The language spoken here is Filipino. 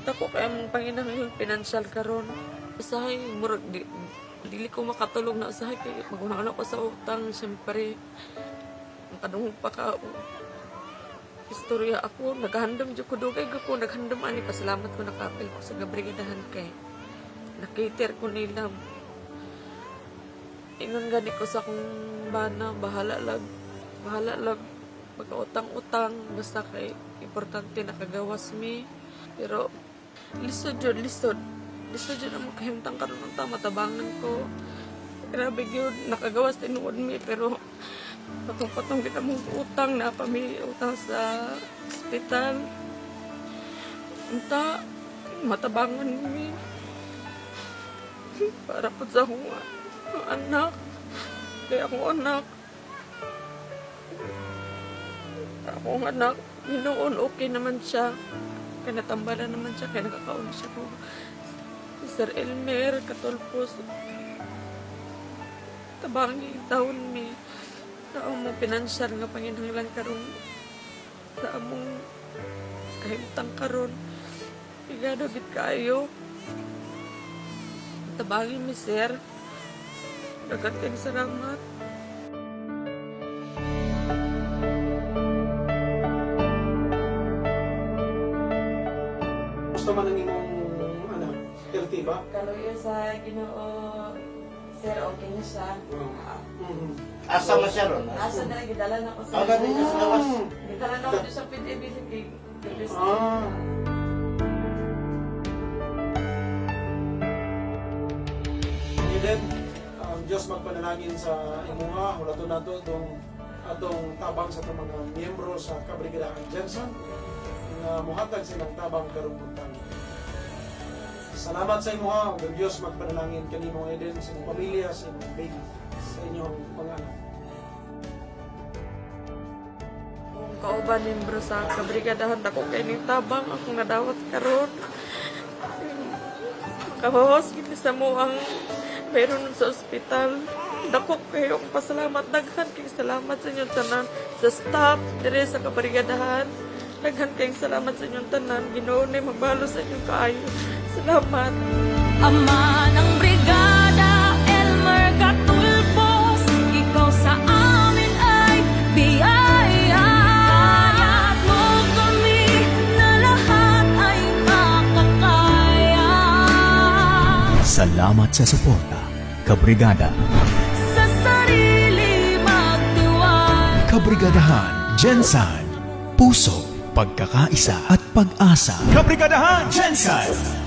Dako kay among panginahanglan financial karon. Usahay murag dili ko makatulog na usahay kay magunang ko sa utang siyempre. Ang kadungog pa ka istorya ako, naghandam jud ko dugay ko, naghandam ani pasalamat ko nakapil ko sa gabrigadahan kay nakiter ko nila. Ingon gani ko sa akong bana, bahala lag pagkautang-utang basta kay importante nakagawas mi. Pero lisod jud ang kahimtang karon unta matabangan ko. Grabe gyud nakagawas tinuod mi pero patong-patong kita mong utang na pamilya utang sa ospital. Unta matabangan mi para po sa akong anak. Kaya akong anak ginoon okay naman siya. Kaya natambalan naman siya, kaya nakakaon siya ko. Sir Elmer, katulpos. Tabangi, taon mi. Sa among pinansyar nga panginhanglan karon. Sa among kahimtang karon. Igado gid kayo. Tabangi mi, sir. Dagat kayong salamat. Gusto man ang imong anak, healthy ba? Kaluyo sa Ginoo, sir, okay na siya. Asa na siya ron? Nasa na, gidala na ko sa Gani na sa lawas. Gidala na ko sa PDBCP. Then, Diyos magpanalangin sa imuha, hulato na ito atong tabang sa itong mga miyembro sa Kabrigadahan Jensen na muhatag silang tabang karong buntag. Salamat sa imuha, ug ang Diyos magpanalangin kanimo Eden sa inyong pamilya, sa inyong baby, sa inyong mga anak. Kung kauban membro sa Kabrigadahan, dako kay ning tabang akong nadawat karon. Kahohospital sa mo ang meron sa ospital. Dako kayo ang pasalamat. Daghan kayong salamat sa inyong tanan. Sa staff, dire sa Kabrigadahan. Daghan kayong salamat sa inyong tanan. Ginoo na magbalo sa inyong kaayo. Salamat. Ama ng brigada, Elmer Katulpos, ikaw sa amin ay biyaya. Kaya't mo kami na lahat ay makakaya. Salamat sa suporta, Kabrigada. Sa sarili magdiwang. Kabrigadahan, Jensen. Puso, pagkakaisa at pag-asa. Kabrigadahan, Jensen.